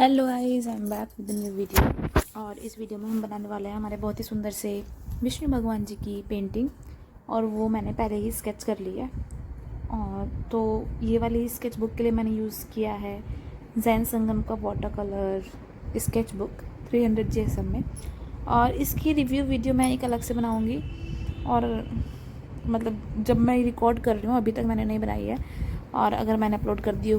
Hello guys, I am back with new video. और इस video में हम बनाने वाले हैं हमारे बहुत ही सुंदर से विष्णु भगवान जी की पेंटिंग। और वो मैंने पहले ही स्केच कर ली है। और तो ये वाली स्केच बुक के लिए मैंने यूज़ किया है जैन संगम का water colour sketch book 300 GSM में। और इसकी रिव्यू वीडियो मैं एक अलग से बनाऊँगी। और मतलब जब मैं रिकॉर्ड कर रही हूँ अभी तक मैंने नहीं बनाई है। और अगर मैंने अपलोड कर दी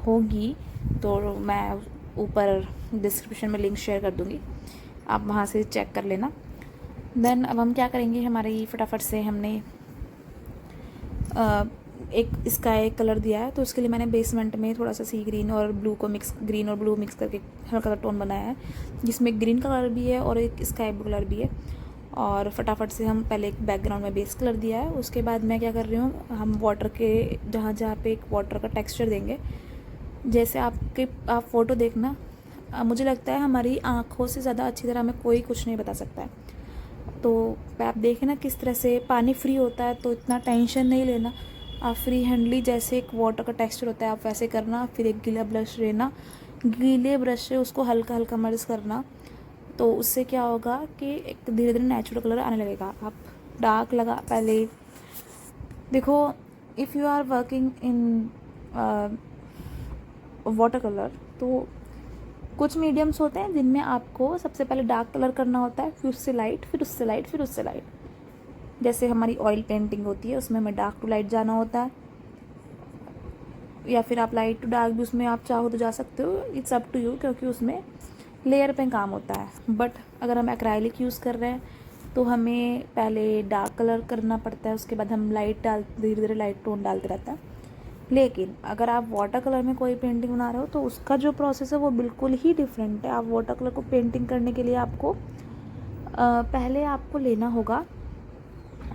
होगी तो मैं ऊपर डिस्क्रिप्शन में लिंक शेयर कर दूँगी, आप वहाँ से चेक कर लेना। देन अब हम क्या करेंगे, हमारी फटाफट से हमने एक स्काई कलर दिया है तो उसके लिए मैंने बेसमेंट में थोड़ा सा सी ग्रीन और ब्लू को ग्रीन और ब्लू मिक्स करके हल्का सा टोन बनाया है, जिसमें ग्रीन कलर भी है और एक स्काई ब्लू कलर भी है। और फटाफट से हम पहले एक बैकग्राउंड में बेस कलर दिया है। उसके बाद मैं क्या कर रही हूँ, हम वाटर के जहाँ जहाँ पे एक वाटर का टेक्सचर देंगे। जैसे आप फ़ोटो देखना, मुझे लगता है हमारी आँखों से ज़्यादा अच्छी तरह हमें कोई कुछ नहीं बता सकता है। तो आप देखें ना किस तरह से पानी फ्री होता है, तो इतना टेंशन नहीं लेना। आप फ्री हैंडली जैसे एक वाटर का टेक्सचर होता है आप वैसे करना। फिर एक गीला ब्रश लेना, गीले ब्रश से उसको हल्का हल्का मर्ज करना। तो उससे क्या होगा कि एक धीरे धीरे नेचुरल कलर आने लगेगा। आप डार्क लगा पहले देखो, if you are working in water colour तो कुछ मीडियम्स होते हैं जिनमें आपको सबसे पहले डार्क कलर करना होता है, फिर उससे लाइट, फिर उससे लाइट, फिर उससे लाइट। जैसे हमारी ऑयल पेंटिंग होती है उसमें हमें डार्क टू लाइट जाना होता है, या फिर आप लाइट टू डार्क भी उसमें आप चाहो तो जा सकते हो, इट्स अप टू यू, क्योंकि उसमें लेयर पे काम होता है। बट अगर हम एक्राइलिक यूज़ कर रहे हैं तो हमें पहले डार्क कलर करना पड़ता है, उसके बाद हम लाइट धीरे धीरे लाइट टोन डालते रहता है। लेकिन अगर आप वाटर कलर में कोई पेंटिंग बना रहे हो तो उसका जो प्रोसेस है वो बिल्कुल ही डिफरेंट है। आप वाटर कलर को पेंटिंग करने के लिए आपको पहले आपको लेना होगा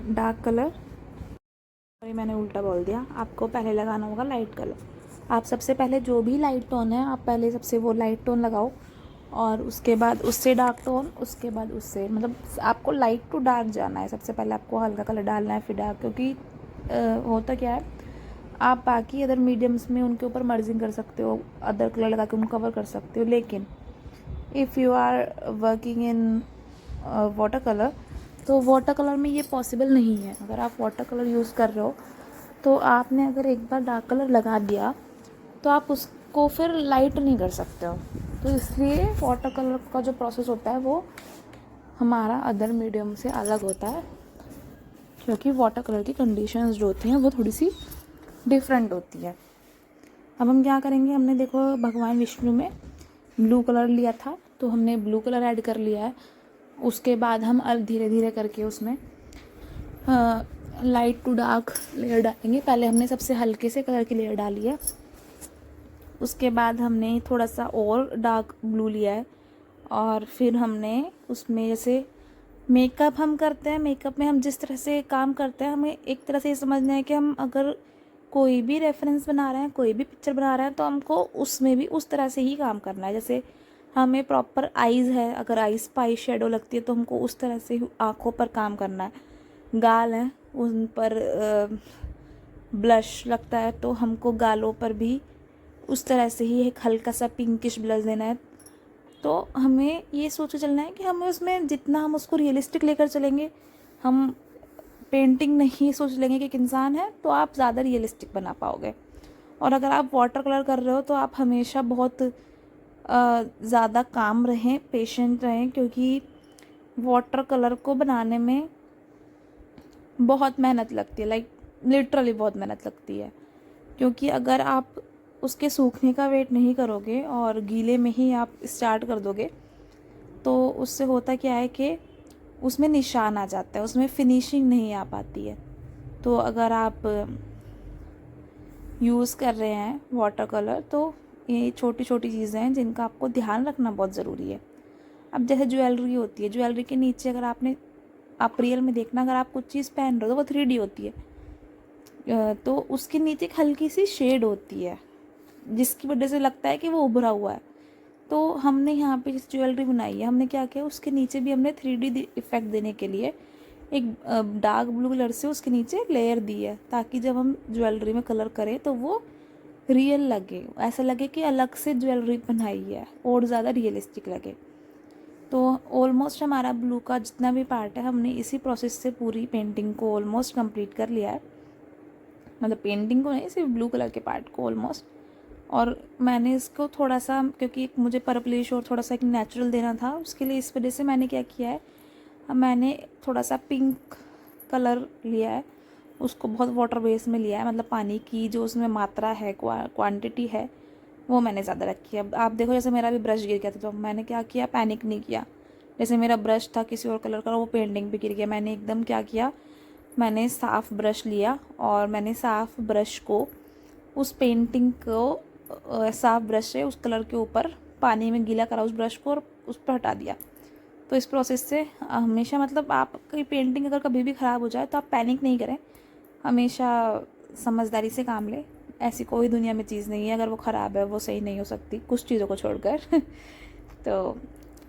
डार्क कलर, सॉरी मैंने उल्टा बोल दिया, आपको पहले लगाना होगा लाइट कलर। आप सबसे पहले जो भी लाइट टोन है आप पहले सबसे वो लाइट टोन लगाओ, और उसके बाद उससे डार्क टोन, उसके बाद उससे, मतलब आपको लाइट टू डार्क जाना है। सबसे पहले आपको हल्का कलर डालना है फिर डार्क, क्योंकि होता क्या है, आप बाकी अदर मीडियम्स में उनके ऊपर मर्जिंग कर सकते हो, अदर कलर लगा के उनको कवर कर सकते हो। लेकिन if you are working in water colour तो वाटर कलर में ये पॉसिबल नहीं है। अगर आप वाटर कलर यूज़ कर रहे हो तो आपने अगर एक बार डार्क कलर लगा दिया तो आप उसको फिर लाइट नहीं कर सकते हो। तो इसलिए वाटर कलर का जो प्रोसेस होता है वो हमारा अदर मीडियम से अलग होता है, क्योंकि वाटर कलर की कंडीशंस जो होती हैं वो थोड़ी सी डिफरेंट होती है। अब हम क्या करेंगे, हमने देखो भगवान विष्णु में ब्लू कलर लिया था तो हमने ब्लू कलर ऐड कर लिया है। उसके बाद हम धीरे धीरे करके उसमें लाइट टू डार्क लेयर डालेंगे। पहले हमने सबसे हल्के से कलर की लेयर डाली है, उसके बाद हमने थोड़ा सा और डार्क ब्लू लिया है, और फिर हमने उसमें जैसे मेकअप हम करते हैं, मेकअप में हम जिस तरह से काम करते हैं हमें एक तरह से ये समझना है कि हम अगर कोई भी रेफरेंस बना रहे हैं, कोई भी पिक्चर बना रहे हैं, तो हमको उसमें भी उस तरह से ही काम करना है। जैसे हमें प्रॉपर आईज़ है, अगर आईज़ पर आई शेडो लगती है तो हमको उस तरह से आँखों पर काम करना है। गाल हैं उन पर ब्लश लगता है तो हमको गालों पर भी उस तरह से ही एक हल्का सा पिंकिश ब्लश देना है। तो हमें ये सोच के चलना है कि हमें उसमें जितना हम उसको रियलिस्टिक लेकर चलेंगे, हम पेंटिंग नहीं सोच लेंगे कि एक इंसान है, तो आप ज़्यादा रियलिस्टिक बना पाओगे। और अगर आप वाटर कलर कर रहे हो तो आप हमेशा बहुत ज़्यादा काम रहें, पेशेंट रहें, क्योंकि वाटर कलर को बनाने में बहुत मेहनत लगती है, लाइक लिटरली बहुत मेहनत लगती है। क्योंकि अगर आप उसके सूखने का वेट नहीं करोगे और गीले में ही आप स्टार्ट कर दोगे तो उससे होता क्या है कि उसमें निशान आ जाता है, उसमें फिनिशिंग नहीं आ पाती है। तो अगर आप यूज़ कर रहे हैं वाटर कलर तो ये छोटी छोटी चीज़ें हैं जिनका आपको ध्यान रखना बहुत ज़रूरी है। अब जैसे ज्वेलरी होती है, ज्वेलरी के नीचे अगर आप रियल में देखना, अगर आप कुछ चीज़ पहन रहे हो तो वो 3D होती है, तो उसके नीचे एक हल्की सी शेड होती है जिसकी वजह से लगता है कि वो उभरा हुआ है। तो हमने यहाँ पे जिस ज्वेलरी बनाई है हमने क्या किया, उसके नीचे भी हमने 3D इफेक्ट देने के लिए एक डार्क ब्लू कलर से उसके नीचे लेयर दी है, ताकि जब हम ज्वेलरी में कलर करें तो वो रियल लगे, ऐसा लगे कि अलग से ज्वेलरी बनाई है और ज़्यादा रियलिस्टिक लगे। तो ऑलमोस्ट हमारा ब्लू का जितना भी पार्ट है हमने इसी प्रोसेस से पूरी पेंटिंग को ऑलमोस्ट कंप्लीट कर लिया है, मतलब पेंटिंग को नहीं, सिर्फ ब्लू कलर के पार्ट को ऑलमोस्ट। और मैंने इसको थोड़ा सा, क्योंकि मुझे पर्पलिश और थोड़ा सा एक नेचुरल देना था, उसके लिए इस वजह से मैंने क्या किया है, मैंने थोड़ा सा पिंक कलर लिया है, उसको बहुत वाटर बेस में लिया है, मतलब पानी की जो उसमें मात्रा है, क्वांटिटी है, वो मैंने ज़्यादा रखी है। अब आप देखो, जैसे मेरा भी ब्रश गिर गया था तो मैंने क्या किया, पैनिक नहीं किया। जैसे मेरा ब्रश था किसी और कलर का, वो पेंटिंग पे गिर गया, मैंने एकदम क्या किया, मैंने साफ़ ब्रश लिया और मैंने साफ़ ब्रश को उस पेंटिंग को साफ़ ब्रश से उस कलर के ऊपर पानी में गीला करा उस ब्रश को और उस पर हटा दिया। तो इस प्रोसेस से हमेशा, मतलब आपकी पेंटिंग अगर कभी भी ख़राब हो जाए तो आप पैनिक नहीं करें, हमेशा समझदारी से काम लें। ऐसी कोई दुनिया में चीज़ नहीं है अगर वो ख़राब है वो सही नहीं हो सकती, कुछ चीज़ों को छोड़कर तो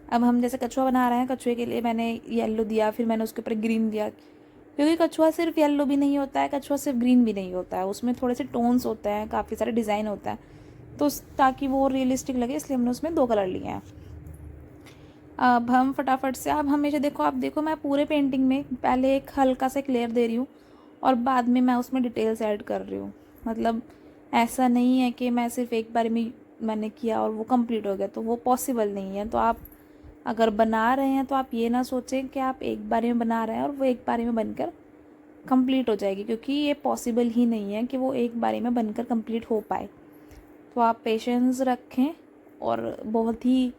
अब हम जैसे कछुआ बना रहे हैं, कछुए के लिए मैंने येलो दिया, फिर मैंने उसके ऊपर ग्रीन दिया, क्योंकि कछुआ सिर्फ येलो भी नहीं होता है, कछुआ सिर्फ ग्रीन भी नहीं होता है, उसमें थोड़े से टोन्स होते हैं, काफ़ी सारे डिज़ाइन होता है, तो ताकि वो रियलिस्टिक लगे इसलिए हमने उसमें 2 कलर लिए हैं। अब हम फटाफट से, अब हमेशा देखो, आप देखो मैं पूरे पेंटिंग में पहले एक हल्का सा एक लेयर दे रही हूँ और बाद में मैं उसमें डिटेल्स ऐड कर रही हूँ। मतलब ऐसा नहीं है कि मैं सिर्फ एक बार में मैंने किया और वो कंप्लीट हो गया, तो वो पॉसिबल नहीं है। तो आप अगर बना रहे हैं तो आप ये ना सोचें कि आप एक बारे में बना रहे हैं और वो एक बारे में बनकर कंप्लीट हो जाएगी, क्योंकि ये पॉसिबल ही नहीं है कि वो एक बारे में बनकर कंप्लीट हो पाए। तो आप पेशेंस रखें और बहुत ही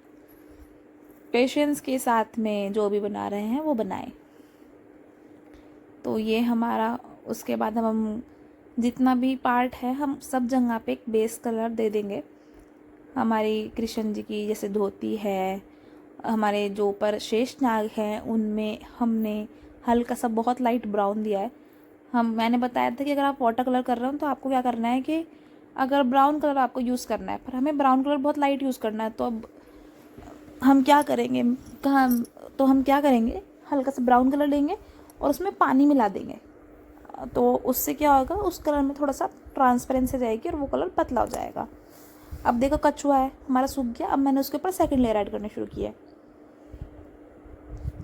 पेशेंस के साथ में जो भी बना रहे हैं वो बनाएं। तो ये हमारा, उसके बाद हम जितना भी पार्ट है हम सब जगह पे एक बेस कलर दे देंगे। हमारी कृष्ण जी की जैसे धोती है, हमारे जो ऊपर शेषनाग हैं उनमें हमने हल्का सा बहुत लाइट ब्राउन दिया है। मैंने बताया था कि अगर आप वाटर कलर कर रहे हो तो आपको क्या करना है कि अगर ब्राउन कलर आपको यूज़ करना है, पर हमें ब्राउन कलर बहुत लाइट यूज़ करना है, तो अब हम क्या करेंगे, हम क्या करेंगे, हल्का सा ब्राउन कलर लेंगे और उसमें पानी मिला देंगे, तो उससे क्या होगा, उस कलर में थोड़ा सा ट्रांसपेरेंसी जाएगी और वो कलर पतला हो जाएगा। अब देखो कछुआ है हमारा सूख गया, अब मैंने उसके ऊपर सेकंड लेयर ऐड करना शुरू किया है।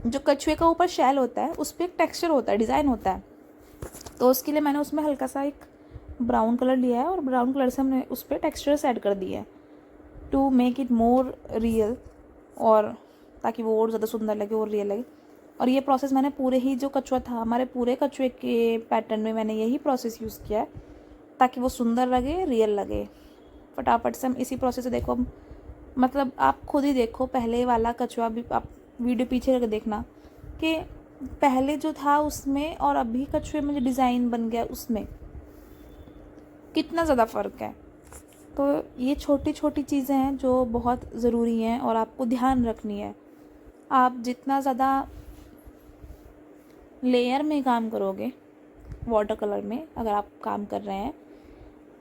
जो कछुए का ऊपर शैल होता है उस पर एक टेक्स्चर होता है, डिज़ाइन होता है, तो उसके लिए मैंने उसमें हल्का सा एक ब्राउन कलर लिया है और ब्राउन कलर से हमने उस पर टेक्स्चर्स ऐड कर दिए हैं to make it more real, और ताकि वो और ज़्यादा सुंदर लगे और रियल लगे। और ये प्रोसेस मैंने पूरे ही जो कछुआ था, हमारे पूरे कछुए के पैटर्न में मैंने यही प्रोसेस यूज़ किया है ताकि वो सुंदर लगे, रियल लगे। फटाफट से हम इसी प्रोसेस से, देखो मतलब आप खुद ही देखो, पहले वाला कछुआ भी आप वीडियो पीछे करके देखना कि पहले जो था उसमें और अभी कछुए में जो डिज़ाइन बन गया उसमें कितना ज़्यादा फ़र्क है। तो ये छोटी छोटी चीज़ें हैं जो बहुत ज़रूरी हैं और आपको ध्यान रखनी है। आप जितना ज़्यादा लेयर में काम करोगे, वाटर कलर में अगर आप काम कर रहे हैं,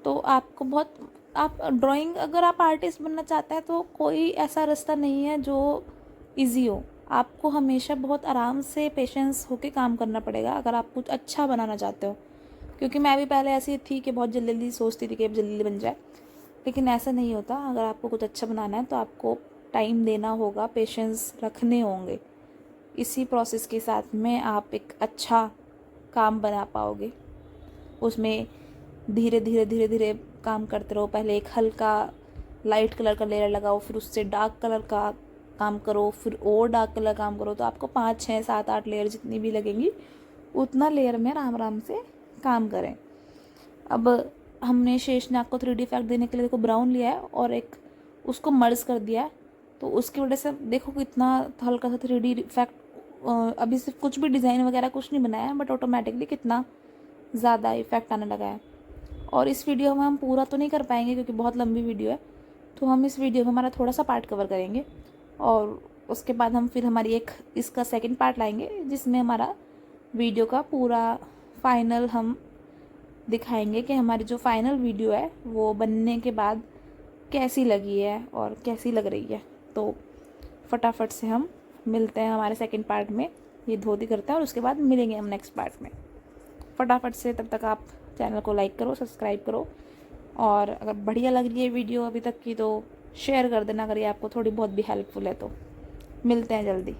तो आपको बहुत, आप ड्राइंग, अगर आप आर्टिस्ट बनना चाहते हैं तो कोई ऐसा रास्ता नहीं है जो इजी हो। आपको हमेशा बहुत आराम से पेशेंस होके काम करना पड़ेगा अगर आप कुछ अच्छा बनाना चाहते हो। क्योंकि मैं भी पहले ऐसी थी कि बहुत जल्दी जल्दी सोचती थी कि अब जल्दी बन जाए, लेकिन ऐसा नहीं होता। अगर आपको कुछ अच्छा बनाना है तो आपको टाइम देना होगा, पेशेंस रखने होंगे। इसी प्रोसेस के साथ में आप एक अच्छा काम बना पाओगे। उसमें धीरे धीरे धीरे धीरे काम करते रहो। पहले एक हल्का लाइट कलर का लेयर लगाओ, फिर उससे डार्क कलर का काम करो, फिर और डार्क कलर काम करो, तो आपको 5 6 7 8 लेयर जितनी भी लगेंगी उतना लेयर में आराम आराम से काम करें। अब हमने शेषनाग को 3D इफेक्ट देने के लिए देखो ब्राउन लिया है और एक उसको मर्ज कर दिया है, तो उसकी वजह से देखो कितना हल्का सा 3D इफेक्ट, अभी सिर्फ कुछ भी डिज़ाइन वगैरह कुछ नहीं बनाया है, बट ऑटोमेटिकली कितना ज़्यादा इफेक्ट आने लगा है। और इस वीडियो में हम पूरा तो नहीं कर पाएंगे क्योंकि बहुत लंबी वीडियो है, तो हम इस वीडियो में हमारा थोड़ा सा पार्ट कवर करेंगे और उसके बाद हम फिर हमारी एक इसका सेकंड पार्ट लाएंगे जिसमें हमारा वीडियो का पूरा फाइनल हम दिखाएंगे कि हमारी जो फाइनल वीडियो है वो बनने के बाद कैसी लगी है और कैसी लग रही है। तो फटाफट से हम मिलते हैं हमारे सेकंड पार्ट में, ये धोती करते हैं और उसके बाद मिलेंगे हम नेक्स्ट पार्ट में। फटाफट से, तब तक आप चैनल को लाइक करो, सब्सक्राइब करो और अगर बढ़िया लग रही है वीडियो अभी तक की तो शेयर कर देना, अगर ये आपको थोड़ी बहुत भी हेल्पफुल है तो। मिलते हैं जल्दी।